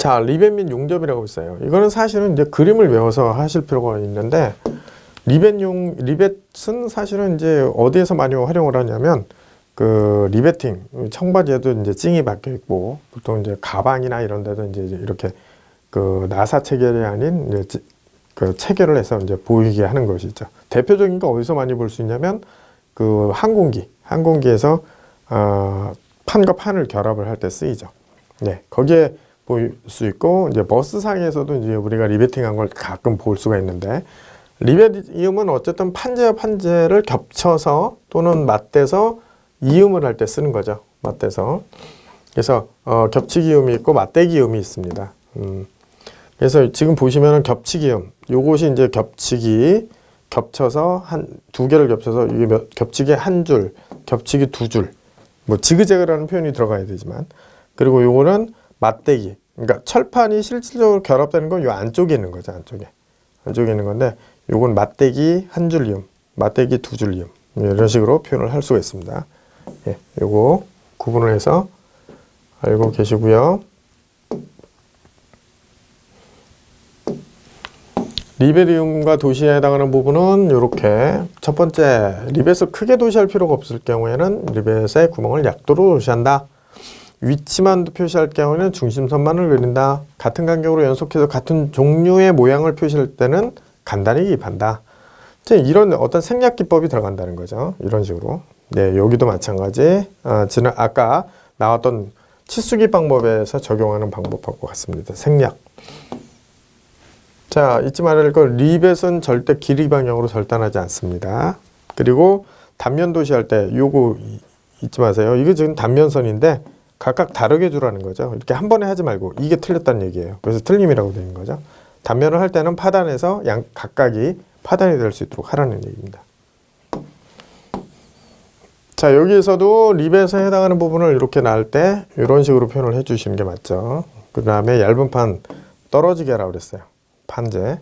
자, 리벳 및 용접이라고 있어요. 이거는 사실은 이제 그림을 외워서 하실 필요가 있는데, 리벳은 사실은 이제 어디에서 많이 활용을 하냐면, 그 리베팅, 청바지에도 이제 찡이 박혀 있고, 보통 이제 가방이나 이런 데도 이제 이렇게 그 나사 체결이 아닌 이제 그 체결을 해서 이제 보이게 하는 것이죠. 대표적인 거 어디서 많이 볼 수 있냐면, 그 항공기에서 판과 판을 결합을 할 때 쓰이죠. 네, 거기에 볼 수 있고, 이제 버스상에서도 이제 우리가 리베팅한 걸 가끔 볼 수가 있는데, 리벳이음은 어쨌든 판재와 판재를 겹쳐서 또는 맞대서 이음을 할 때 쓰는 거죠. 맞대서. 그래서 겹치기음이 있고 맞대기음이 있습니다. 그래서 지금 보시면은 겹치기음, 요것이 이제 겹치기, 겹쳐서 두 개를 겹쳐서 이게 겹치기 한 줄, 겹치기 두 줄, 뭐 지그재그라는 표현이 들어가야 되지만, 그리고 요거는 맞대기. 그러니까 철판이 실질적으로 결합되는 건 요 안쪽에 있는 거죠. 안쪽에 있는 건데, 요건 맞대기 한 줄 이음, 맞대기 두 줄 이음, 이런 식으로 표현을 할 수가 있습니다. 예, 요거 구분을 해서 알고 계시고요. 리벳이음과 도시에 해당하는 부분은 이렇게, 첫 번째, 리벳을 크게 도시할 필요가 없을 경우에는 리벳의 구멍을 약도로 도시한다. 위치만 표시할 경우에는 중심선만을 그린다. 같은 간격으로 연속해서 같은 종류의 모양을 표시할 때는 간단히 기입한다. 이런 어떤 생략 기법이 들어간다는 거죠. 이런 식으로. 네, 여기도 마찬가지. 아까 나왔던 치수기 방법에서 적용하는 방법하고 같습니다. 생략. 자, 잊지 말아야 할 건, 리벳은 절대 길이 방향으로 절단하지 않습니다. 그리고 단면 도시할 때 요거 잊지 마세요. 이거 지금 단면선인데 각각 다르게 주라는 거죠. 이렇게 한 번에 하지 말고, 이게 틀렸다는 얘기예요. 그래서 틀림이라고 되는 거죠. 단면을 할 때는 파단에서 각각이 파단이 될 수 있도록 하라는 얘기입니다. 자, 여기에서도 리벳에 해당하는 부분을 이렇게 날 때 이런 식으로 표현을 해 주시는 게 맞죠. 그 다음에 얇은 판 떨어지게 하라고 그랬어요. 판재.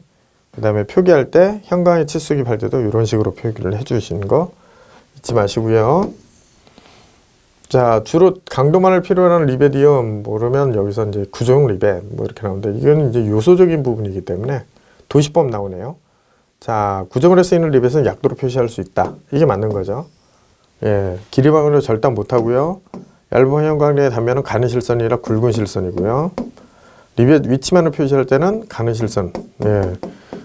그 다음에 표기할 때 현광의 치수기 할 때도 이런 식으로 표기를 해 주시는 거 잊지 마시고요. 자, 주로 강도만을 필요로 하는 리벳이음 모르면 여기서 이제 구조용 리벳 뭐 이렇게 나오는데, 이건 이제 요소적인 부분이기 때문에 도시법 나오네요. 자, 구조물에 쓰이는 리벳은 약도로 표시할 수 있다. 이게 맞는 거죠. 예, 길이 방향으로 절단 못하고요. 얇은 현광의 단면은 가는 실선이 아니라 굵은 실선이고요. 리벳 위치만을 표시할 때는 가는 실선. 예,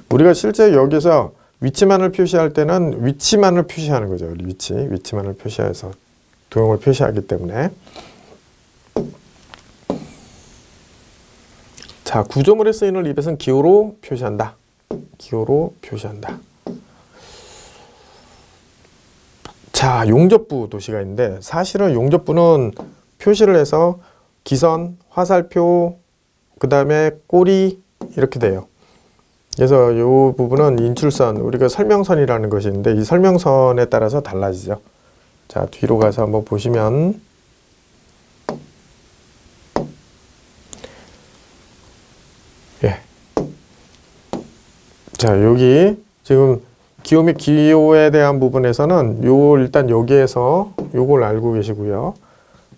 우리가 실제 여기서 위치만을 표시할 때는 위치만을 표시하는 거죠. 위치만을 표시해서 도형을 표시하기 때문에. 자, 구조물에 쓰이는 리벳은 기호로 표시한다. 기호로 표시한다. 자, 용접부 도시가 있는데, 사실은 용접부는 표시를 해서 기선, 화살표, 그 다음에 꼬리 이렇게 돼요. 그래서 이 부분은 인출선, 우리가 설명선이라는 것이 있는데, 이 설명선에 따라서 달라지죠. 자, 뒤로 가서 한번 보시면, 예. 자, 여기 지금 기호 및 기호에 대한 부분에서는 일단 여기에서 요걸 알고 계시고요.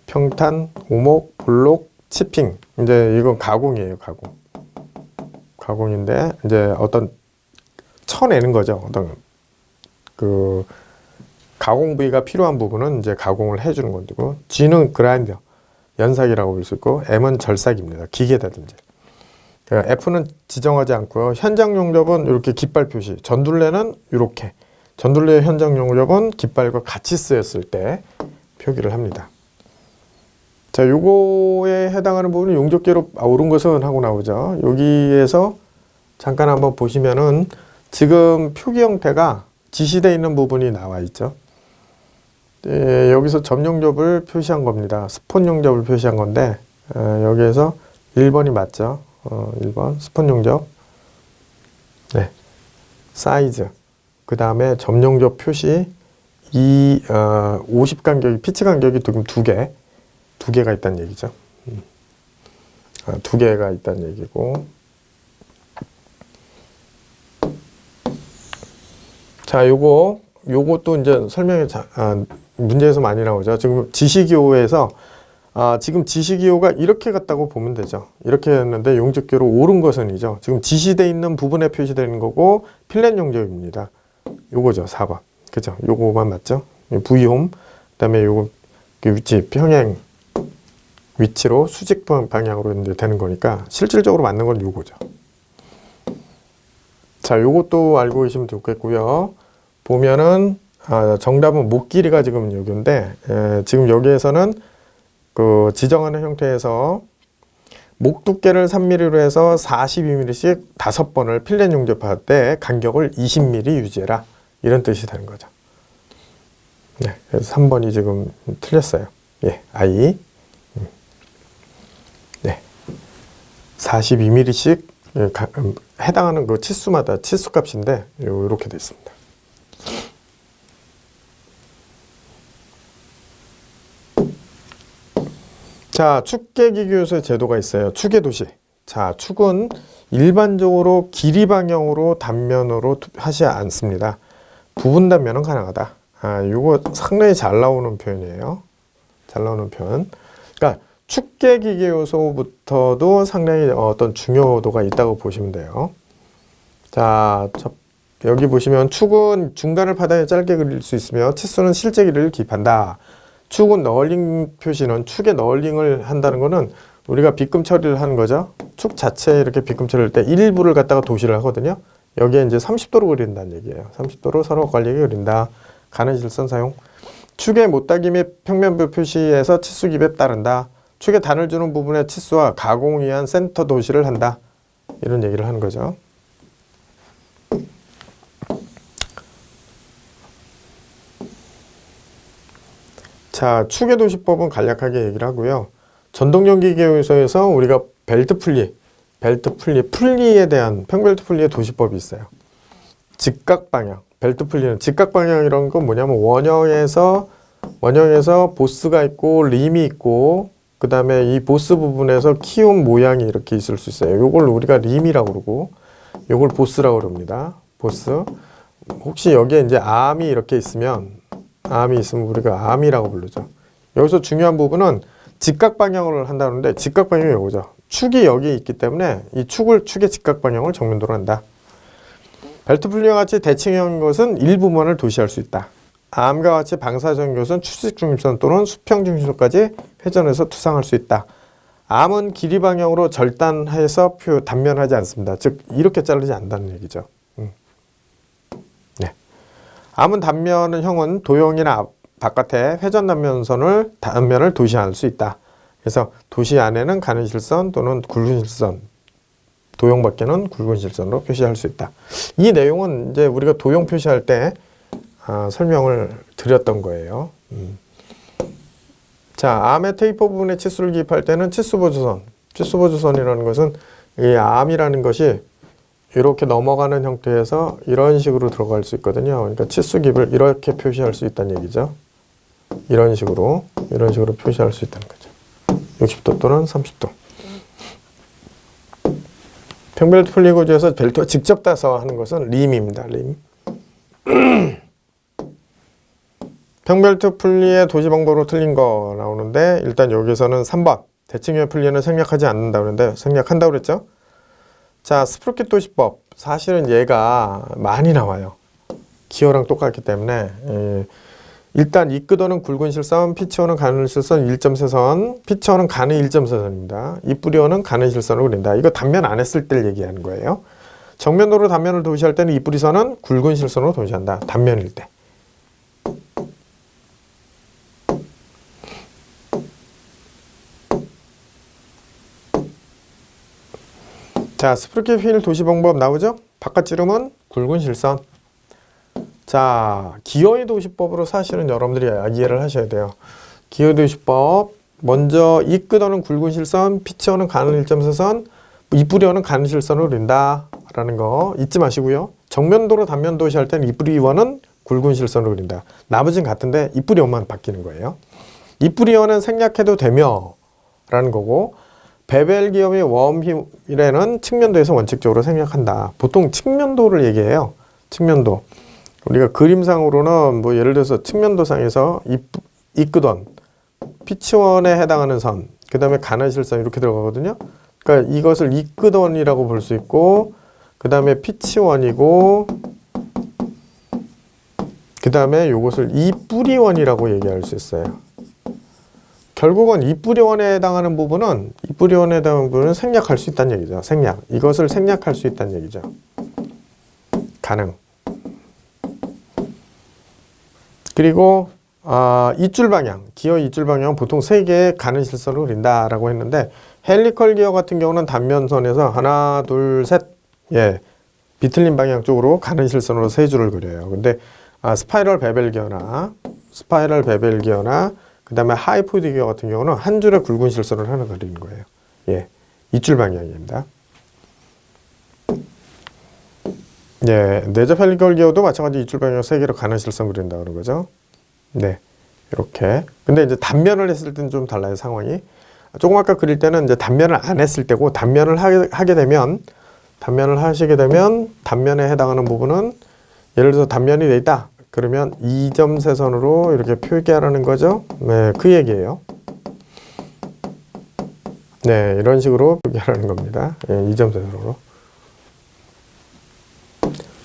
평탄, 오목, 볼록, 치핑. 이제 이건 가공이에요, 가공. 가공인데, 이제 어떤 쳐내는 거죠. 어떤 그 가공 부위가 필요한 부분은 이제 가공을 해주는 건데고, G는 그라인더, 연삭이라고 볼 수 있고, M은 절삭입니다. 기계다든지. F는 지정하지 않고요. 현장 용접은 이렇게 깃발 표시. 전둘레는 이렇게. 전둘레 현장 용접은 깃발과 같이 쓰였을 때 표기를 합니다. 자, 요거에 해당하는 부분은 용접계로 옳은 것은 하고 나오죠. 여기에서 잠깐 한번 보시면은 지금 표기 형태가 지시되어 있는 부분이 나와 있죠. 예, 여기서 점용접을 표시한 겁니다. 스폰 용접을 표시한 건데, 여기에서 1번이 맞죠. 1번 스폰 용접. 네. 사이즈. 그 다음에 점용접 표시. 50 간격이, 피치 간격이 지금 두 개가 있다는 얘기죠. 두 개가 있다는 얘기고. 자, 요것도 이제 설명에 문제에서 많이 나오죠. 지금 지시기호에서 지금 지시기호가 이렇게 갔다고 보면 되죠. 이렇게 했는데 용접기호로 옳은 것은 이죠. 지금 지시되어 있는 부분에 표시되는 거고 필렛 용접입니다. 요거죠. 4번. 그죠? 요거만 맞죠? V홈. 그다음에 요거 위치 평행 위치로 수직 방향으로 이제 되는 거니까 실질적으로 맞는 건 요거죠. 자, 요것도 알고 계시면 좋겠고요. 보면은 정답은 목 길이가 지금 여기인데 지금 여기에서는 그 지정하는 형태에서 목 두께를 3mm로 해서 42mm씩 5번을 필렛 용접할 때 간격을 20mm 유지해라. 이런 뜻이 되는 거죠. 네, 그래서 3번이 지금 틀렸어요. 예, I. 네. 42mm씩 해당하는 그 치수마다 치수 값인데 이렇게 되어 있습니다. 자, 축계기교에서 제도가 있어요. 축의-도시. 자, 축은 일반적으로 길이 방향으로 단면으로 하지 않습니다. 부분 단면은 가능하다. 이거 상당히 잘 나오는 표현이에요. 잘 나오는 표현. 그러니까 축계기계 요소부터도 상당히 어떤 중요도가 있다고 보시면 돼요. 자, 여기 보시면 축은 중간을 바닥에 짧게 그릴 수 있으며 치수는 실제 길이를 기입한다. 축은 널링 표시는 축의 널링을 한다는 거는 우리가 빗금 처리를 하는 거죠. 축 자체에 이렇게 빗금 처리할 때 일부를 갖다가 도시를 하거든요. 여기에 이제 30도로 그린다는 얘기예요. 30도로 서로 관리하게 그린다. 가는 실선 사용. 축의 못따기 및 평면부 표시에서 치수 기입에 따른다. 축에 단을 주는 부분의 치수와 가공을 위한 센터 도시를 한다. 이런 얘기를 하는 거죠. 자, 축의 도시법은 간략하게 얘기를 하고요. 전동전기계에서 우리가 벨트 풀리에 대한 평벨트 풀리의 도시법이 있어요. 직각 방향, 벨트 풀리는 직각 방향 이런 건 뭐냐면 원형에서 보스가 있고 림이 있고 그 다음에 이 보스 부분에서 키움 모양이 이렇게 있을 수 있어요. 요걸 우리가 림이라고 그러고 요걸 보스라고 그럽니다. 보스. 혹시 여기에 이제 암이 이렇게 있으면 우리가 암이라고 부르죠. 여기서 중요한 부분은 직각 방향을 한다는데 직각 방향이 이거죠. 축이 여기 있기 때문에 이 축의 직각 방향을 정면도로 한다. 벨트 풀리와 같이 대칭형인 것은 일부분을 도시할 수 있다. 암과 같이 방사적인 것은 추식 중심선 또는 수평 중심선까지 회전해서 투상할 수 있다. 암은 길이 방향으로 절단해서 단면하지 않습니다. 즉 이렇게 자르지 않는다는 얘기죠. 네. 암은 형은 도형이나 바깥에 회전 단면을 도시할 수 있다. 그래서 도시 안에는 가는 실선 또는 굵은 실선, 도형 밖에는 굵은 실선으로 표시할 수 있다. 이 내용은 이제 우리가 도형 표시할 때 설명을 드렸던 거예요. 자, 암의 테이퍼 부분에 치수를 기입할 때는 치수보조선이라는 것은 이 암이라는 것이 이렇게 넘어가는 형태에서 이런 식으로 들어갈 수 있거든요. 그러니까 치수 기입을 이렇게 표시할 수 있다는 얘기죠. 이런 식으로 표시할 수 있다는 거죠. 60도 또는 30도. 평벨트 풀리 구조에서 벨트가 직접 따서 하는 것은 림입니다. 림. 평벨트 풀리의 도시 방법으로 틀린 거 나오는데 일단 여기서는 3번 대칭형 풀리는 생략하지 않는다 그러는데 생략한다고 그랬죠. 자, 스프로킷 도시법 사실은 얘가 많이 나와요. 기어랑 똑같기 때문에 일단 이끄도는 굵은 실선, 피치어는 가는 실선 1.3선, 피치어는 가는 1.4선입니다. 이뿌리어는 가는 실선으로 그린다. 이거 단면 안 했을 때를 얘기하는 거예요. 정면도로 단면을 도시할 때는 이뿌리선은 굵은 실선으로 도시한다. 단면일 때. 자, 스프로킷 휠 도시 방법 나오죠? 바깥 지름은 굵은 실선. 자, 기어의 도시법으로 사실은 여러분들이 이해를 하셔야 돼요. 기어의 도시법 먼저 이끄도는 굵은 실선, 피치어는 가는 1.4선, 이뿌리어는 가는 실선으로 그린다 라는 거 잊지 마시고요. 정면도로 단면 도시할 때는 이뿌리어는 굵은 실선으로 그린다. 나머지는 같은데 이뿌리어만 바뀌는 거예요. 이뿌리어는 생략해도 되며 라는 거고 베벨 기어 및 웜휠에는 측면도에서 원칙적으로 생략한다. 보통 측면도를 얘기해요. 측면도. 우리가 그림상으로는 뭐 예를 들어서 측면도상에서 이끄던 피치원에 해당하는 선, 그 다음에 가는 실선 이렇게 들어가거든요. 그러니까 이것을 이끄던이라고 볼 수 있고, 그 다음에 피치원이고, 그 다음에 이것을 이뿌리원이라고 얘기할 수 있어요. 결국은 이뿌리원에 해당하는 부분은 생략할 수 있다는 얘기죠. 생략. 이것을 생략할 수 있다는 얘기죠. 가능. 그리고 이줄 방향, 기어 이줄 방향은 보통 3개의 가는 실선을 그린다라고 했는데, 헬리컬 기어 같은 경우는 단면선에서 하나, 둘, 셋, 비틀린 방향 쪽으로 가는 실선으로 3줄을 그려요. 근데 스파이럴 베벨 기어나 그 다음에 하이포드 기어 같은 경우는 한 줄의 굵은 실선을 하나 그리는 거예요. 이줄 방향입니다. 내접 헬리컬 기어도 마찬가지 이줄 방향 3개로 가는 실선 그린다 그런 거죠. 이렇게. 근데 이제 단면을 했을 때는 좀 달라요, 상황이. 조금 아까 그릴 때는 이제 단면을 안 했을 때고, 단면을 하시게 되면 단면에 해당하는 부분은 예를 들어서 단면이 돼 있다. 그러면 2점 세선으로 이렇게 표기하라는 거죠. 그 얘기예요. 이런 식으로 표기하라는 겁니다. 2점 세선으로.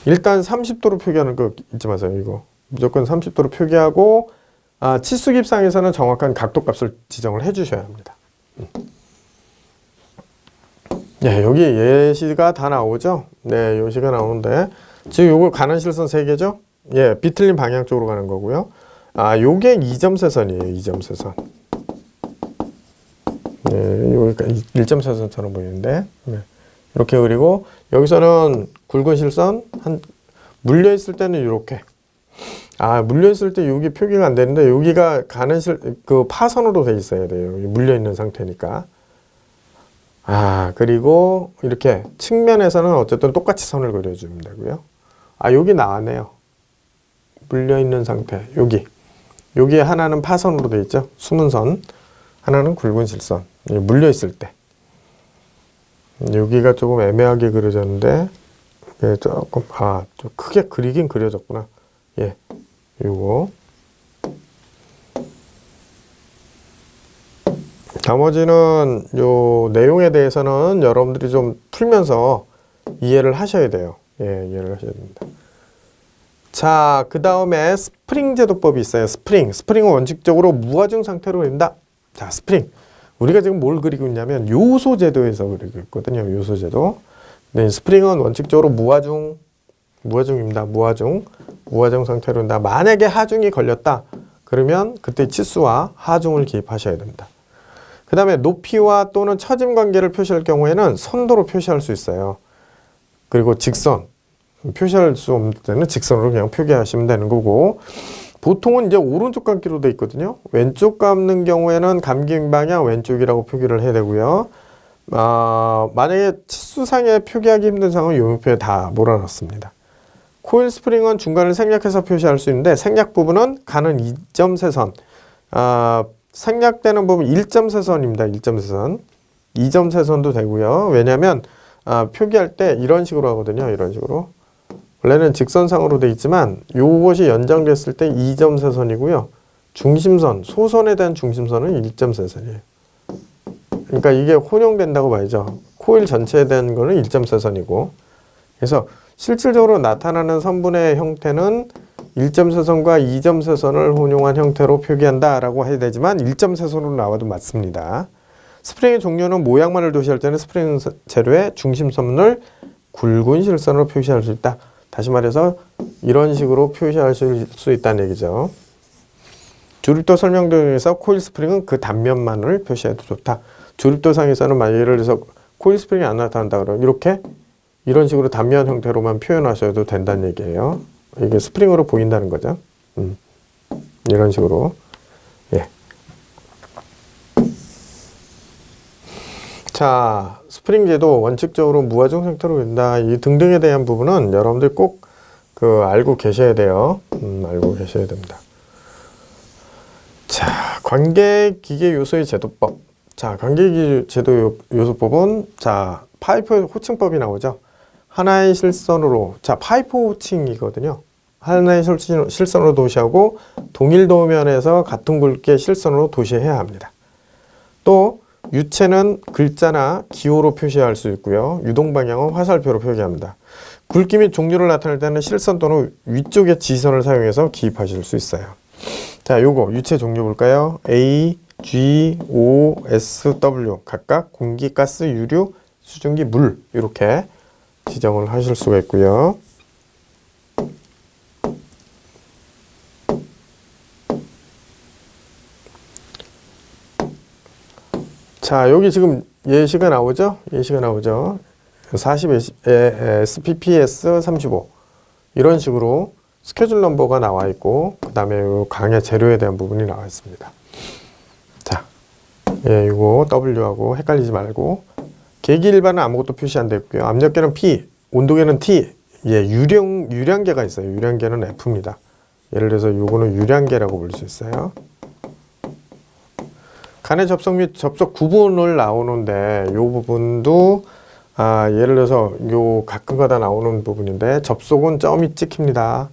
일단 30도로 표기하는 거 잊지 마세요. 이거 무조건 30도로 표기하고, 치수 깁상에서는 정확한 각도 값을 지정을 해 주셔야 합니다. 여기 예시가 다 나오죠. 예시가 나오는데, 지금 요거 가는 실선 3개죠. 비틀린 방향 쪽으로 가는 거고요. 요게 2점 세선이에요. 2점 세선. 여기가 1점 세선처럼 보이는데, 이렇게 그리고 여기서는 굵은 실선 물려 있을 때는 이렇게. 물려 있을 때 여기 표기가 안 되는데, 여기가 가는 파선으로 돼 있어야 돼요. 물려 있는 상태니까. 그리고 이렇게 측면에서는 어쨌든 똑같이 선을 그려주면 되고요. 여기 나왔네요. 물려 있는 상태. 여기에 하나는 파선으로 돼 있죠. 숨은 선. 하나는 굵은 실선. 물려 있을 때. 여기가 조금 애매하게 그려졌는데, 조금, 좀 크게 그리긴 그려졌구나. 요거. 나머지는 요 내용에 대해서는 여러분들이 좀 풀면서 이해를 하셔야 돼요. 이해를 하셔야 됩니다. 자, 그 다음에 스프링 제도법이 있어요. 스프링은 원칙적으로 무하중 상태로 그린다. 자, 스프링. 우리가 지금 뭘 그리고 있냐면 요소 제도에서 그리고 있거든요. 요소 제도. 스프링은 원칙적으로 무하중입니다. 무하중 상태로 그린다. 만약에 하중이 걸렸다. 그러면 그때 치수와 하중을 기입하셔야 됩니다. 그 다음에 높이와 또는 처짐 관계를 표시할 경우에는 선도로 표시할 수 있어요. 그리고 직선. 표시할 수 없는 때는 직선으로 그냥 표기하시면 되는 거고, 보통은 이제 오른쪽 감기로 되어 있거든요. 왼쪽 감는 경우에는 감기 방향 왼쪽이라고 표기를 해야 되고요. 만약에 치수상에 표기하기 힘든 상황은 이 옆에 다 몰아놨습니다. 코일 스프링은 중간을 생략해서 표시할 수 있는데, 생략 부분은 가는 2점 세선. 생략되는 부분 1점 세선입니다. 1점 세선. 2점 세선도 되고요. 왜냐하면 표기할 때 이런 식으로 하거든요. 이런 식으로. 원래는 직선상으로 되어 있지만 이것이 연장됐을 때 2점 세선이고요. 중심선, 소선에 대한 중심선은 1점 세선이에요. 그러니까 이게 혼용된다고 봐야죠. 코일 전체에 대한 거는 1점 세선이고, 그래서 실질적으로 나타나는 선분의 형태는 1점 세선과 2점 세선을 혼용한 형태로 표기한다라고 해야 되지만 1점 세선으로 나와도 맞습니다. 스프링의 종류는 모양만을 도시할 때는 스프링 재료의 중심선을 굵은 실선으로 표시할 수 있다. 다시 말해서 이런 식으로 표시할 수 있다는 얘기죠. 조립도 설명등에서 코일 스프링은 그 단면만을 표시해도 좋다. 조립도상에서는 만약 예를 들어서 코일 스프링이 안 나타난다 그러면 이렇게 이런 식으로 단면 형태로만 표현하셔도 된다는 얘기예요. 이게 스프링으로 보인다는 거죠. 이런 식으로. 자, 스프링 제도 원칙적으로 무하중 상태로 된다. 이 등등에 대한 부분은 여러분들 꼭 알고 계셔야 돼요. 알고 계셔야 됩니다. 자, 관계기계 요소의 제도법. 자, 관계기계 제도 요소법은 파이프 호칭법이 나오죠. 하나의 실선으로. 자, 파이프 호칭이거든요. 하나의 실선으로 도시하고 동일 도면에서 같은 굵기의 실선으로 도시해야 합니다. 또 유체는 글자나 기호로 표시할 수 있고요. 유동 방향은 화살표로 표기합니다. 굵기 및 종류를 나타낼 때는 실선 또는 위쪽의 지선을 사용해서 기입하실 수 있어요. 자, 요거 유체 종류 볼까요? A, G, O, S, W 각각 공기, 가스, 유류, 수증기, 물 이렇게 지정을 하실 수가 있고요. 자, 여기 지금 예시가 나오죠? 예시가 나오죠? 40 SPPS 35 이런 식으로 스케줄 넘버가 나와 있고 그 다음에 강의 재료에 대한 부분이 나와 있습니다. 자, 이거 W하고 헷갈리지 말고 계기 일반은 아무것도 표시 안 됐고요. 압력계는 P, 온도계는 T. 유량계가 있어요. 유량계는 F입니다. 예를 들어서 요거는 유량계라고 볼 수 있어요. 간의 접속 및 접속 구분을 나오는데 요 부분도 예를 들어서 요 가끔가다 나오는 부분인데 접속은 점이 찍힙니다.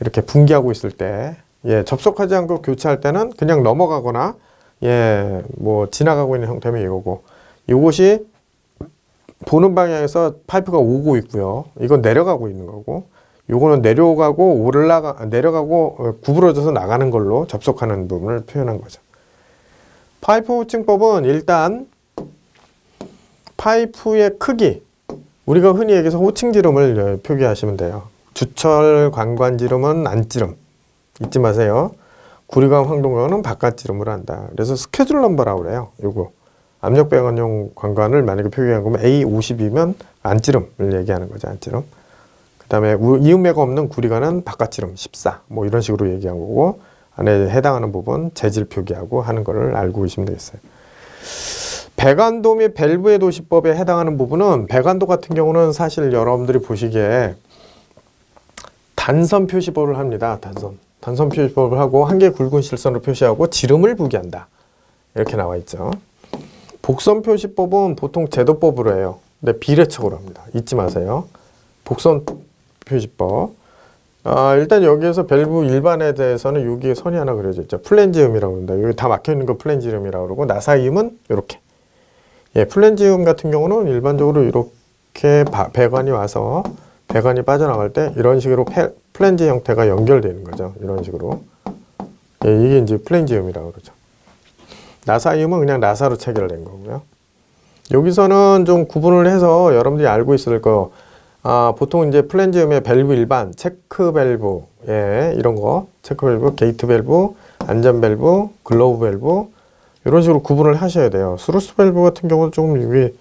이렇게 분기하고 있을 때 접속하지 않고 교체할 때는 그냥 넘어가거나 뭐 지나가고 있는 형태면 이거고 이것이 보는 방향에서 파이프가 오고 있고요. 이건 내려가고 있는 거고 요거는 내려가고 내려가고 구부러져서 나가는 걸로 접속하는 부분을 표현한 거죠. 파이프 호칭법은 일단 파이프의 크기, 우리가 흔히 얘기해서 호칭지름을 표기하시면 돼요. 주철 관관지름은 안지름 잊지 마세요. 구리관 황동관은 바깥지름으로 한다. 그래서 스케줄 넘버라고 그래요. 요거 압력 배관용 관관을 만약에 표기한 거면 A52면 안지름을 얘기하는 거죠. 안지름. 그 다음에 이음매가 없는 구리관은 바깥지름 14 뭐 이런 식으로 얘기한 거고 안에 해당하는 부분 재질 표기하고 하는 거를 알고 계시면 되겠어요. 배관도 및 밸브의 도시법에 해당하는 부분은 배관도 같은 경우는 사실 여러분들이 보시기에 단선 표시법을 합니다. 단선 표시법을 하고 한 개의 굵은 실선으로 표시하고 지름을 부기한다. 이렇게 나와 있죠. 복선 표시법은 보통 제도법으로 해요. 근데 비례척으로 합니다. 잊지 마세요. 복선 표시법. 일단 여기에서 밸브 일반에 대해서는 여기에 선이 하나 그려져 있죠. 플랜지음이라고 합니다. 여기 다 막혀 있는 거 플랜지음이라고 그러고 나사이음은 이렇게. 플랜지음 같은 경우는 일반적으로 이렇게 배관이 와서 배관이 빠져나갈 때 이런 식으로 플랜지 형태가 연결되는 거죠. 이런 식으로. 이게 이제 플랜지음이라고 그러죠. 나사이음은 그냥 나사로 체결된 거고요. 여기서는 좀 구분을 해서 여러분들이 알고 있을 거. 보통 이제 플랜지음의 밸브 일반, 체크 밸브, 이런 거, 체크 밸브, 게이트 밸브, 안전 밸브, 글로브 밸브, 이런 식으로 구분을 하셔야 돼요. 스루스 밸브 같은 경우는 조금 이게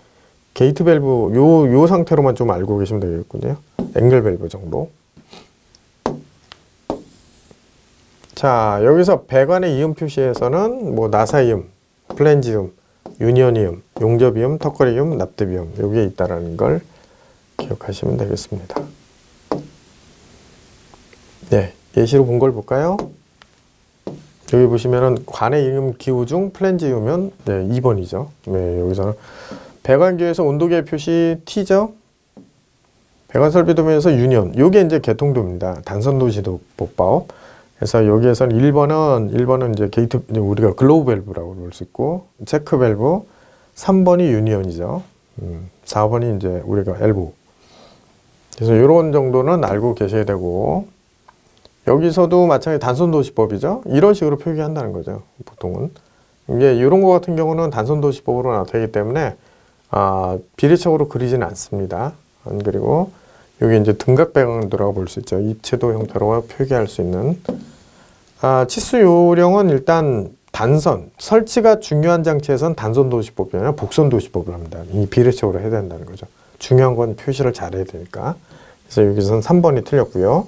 게이트 밸브, 요 상태로만 좀 알고 계시면 되겠군요. 앵글 밸브 정도. 자, 여기서 배관의 이음 표시에서는 뭐 나사이음, 플랜지음, 유니언이음, 용접이음, 턱걸이음, 납땜이음, 여기에 있다라는 걸 기억하시면 되겠습니다. 예시로 본 걸 볼까요? 여기 보시면은 관의 이음 기호 중 플랜지음은 2번이죠. 여기서는 배관기에서 온도계 표시 T죠. 배관 설비 도면에서 유니온. 요게 이제 개통도입니다. 단선도시도법. 그래서 여기에서는 1번은 이제 게이트, 우리가 글로브 밸브라고 볼 수 있고, 체크 밸브, 3번이 유니온이죠. 4번이 이제 우리가 엘보. 그래서 이런 정도는 알고 계셔야 되고, 여기서도 마찬가지 단선도시법이죠. 이런 식으로 표기한다는 거죠. 보통은. 이게 이런 거 같은 경우는 단선도시법으로 나타나기 때문에, 비례적으로 그리지는 않습니다. 그리고 여기 이제 등각배관도라고 볼 수 있죠. 입체도 형태로 표기할 수 있는. 치수 요령은 일단 단선, 설치가 중요한 장치에선 단선도시법이 아니라 복선도시법을 합니다. 이 비례적으로 해야 된다는 거죠. 중요한 건 표시를 잘해야 되니까. 그래서 여기서는 3번이 틀렸고요.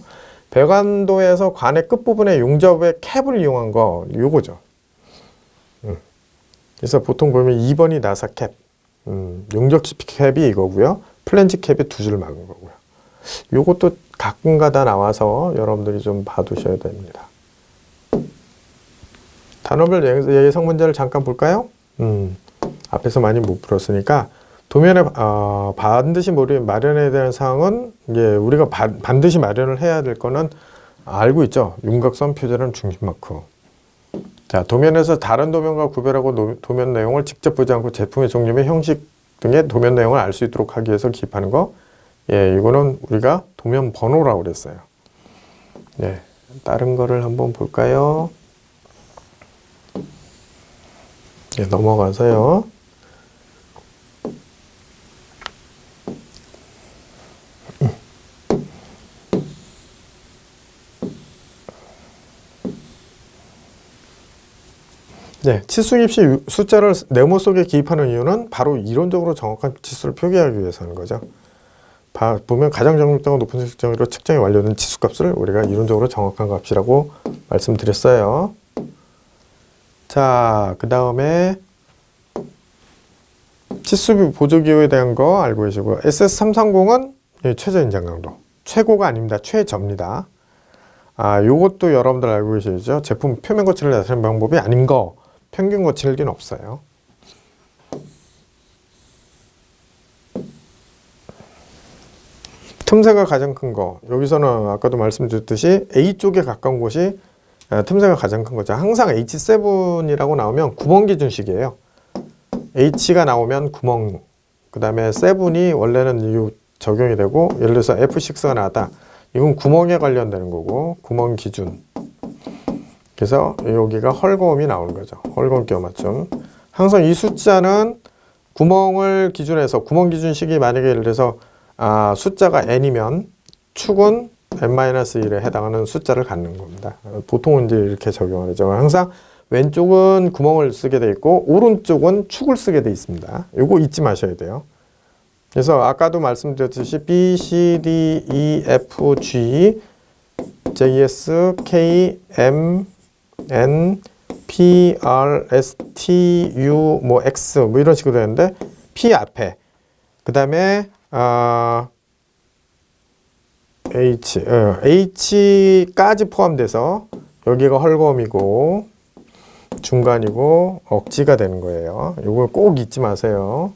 배관도에서 관의 끝부분에 용접의 캡을 이용한 거, 요거죠. 그래서 보통 보면 2번이 나사 캡, 용접 캡이 이거고요. 플랜지 캡이 두 줄 막은 거고요. 요것도 가끔가다 나와서 여러분들이 좀 봐두셔야 됩니다. 단어별 예성 문제를 잠깐 볼까요? 앞에서 많이 못 풀었으니까 도면에 반드시 마련해야 되는 사항은 이제 우리가 반드시 마련을 해야 될 거는 알고 있죠. 윤곽선 표제는 중심 마크. 자, 도면에서 다른 도면과 구별하고 도면 내용을 직접 보지 않고 제품의 종류 및 형식 등의 도면 내용을 알 수 있도록 하기 위해서 기입하는 거. 예, 이거는 우리가 도면 번호라고 그랬어요. 예, 다른 거를 한번 볼까요? 예, 넘어가서요. 네, 치수 입시 숫자를 네모 속에 기입하는 이유는 바로 이론적으로 정확한 치수를 표기하기 위해서인 거죠. 보면 가장 정밀도가 높은 측정으로 측정이 완료된 치수값을 우리가 이론적으로 정확한 값이라고 말씀드렸어요. 자, 그 다음에 치수 보조기호에 대한 거 알고 계시고요. SS330은 최저 인장 강도. 최고가 아닙니다. 최저입니다. 요것도 여러분들 알고 계시죠? 제품 표면 거치를 나타내는 방법이 아닌 거. 평균 거칠기는 없어요. 틈새가 가장 큰 거. 여기서는 아까도 말씀드렸듯이 A쪽에 가까운 곳이 틈새가 가장 큰 거죠. 항상 H7이라고 나오면 구멍 기준식이에요. H가 나오면 구멍, 그 다음에 7이 원래는 적용이 되고, 예를 들어서 F6가 나왔다. 이건 구멍에 관련되는 거고, 구멍 기준. 그래서 여기가 헐거움이 나오는 거죠. 헐거움 끼워 맞춤. 항상 이 숫자는 구멍을 기준해서, 구멍 기준식이 만약에 예를 들어서 숫자가 n이면 축은 n-1에 해당하는 숫자를 갖는 겁니다. 보통은 이제 이렇게 적용을 하죠. 항상 왼쪽은 구멍을 쓰게 돼 있고 오른쪽은 축을 쓰게 돼 있습니다. 요거 잊지 마셔야 돼요. 그래서 아까도 말씀드렸듯이 B, C, D, E, F, G, J, S, K, M, N, P, R, S, T, U, 뭐 X 뭐 이런 식으로 되는데 P 앞에 그 다음에 H까지 포함돼서 여기가 헐거움이고 중간이고 억지가 되는 거예요. 이거 꼭 잊지 마세요.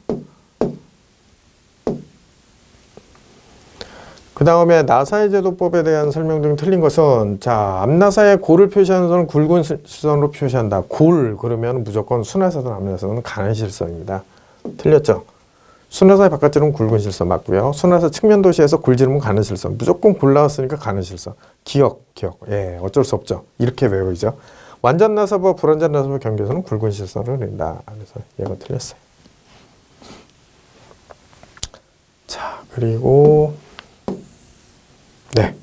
그 다음에 나사의 제도법에 대한 설명 중 틀린 것은, 자, 앞나사의 골을 표시하는 선은 굵은 실선으로 표시한다. 골 그러면 무조건 순화사선, 앞나사선은 가는 실선입니다. 틀렸죠? 순화사의 바깥지름은 굵은 실선 맞고요. 순화사 측면 도시에서 골지름은 가는 실선. 무조건 골 나왔으니까 가는 실선. 기억. 예, 어쩔 수 없죠. 이렇게 외우죠. 완전 나사부와 불완전 나사부 경계선은 굵은 실선을 그린다. 그래서 얘가 틀렸어요. 자, 그리고 네.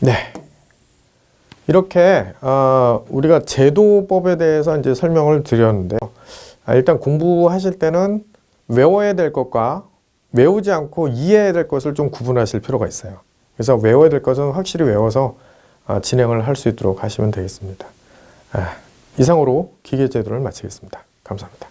네. 이렇게 우리가 제도법에 대해서 이제 설명을 드렸는데요. 일단 공부하실 때는 외워야 될 것과 외우지 않고 이해해야 될 것을 좀 구분하실 필요가 있어요. 그래서 외워야 될 것은 확실히 외워서 진행을 할 수 있도록 하시면 되겠습니다. 이상으로 기계제도를 마치겠습니다. 감사합니다.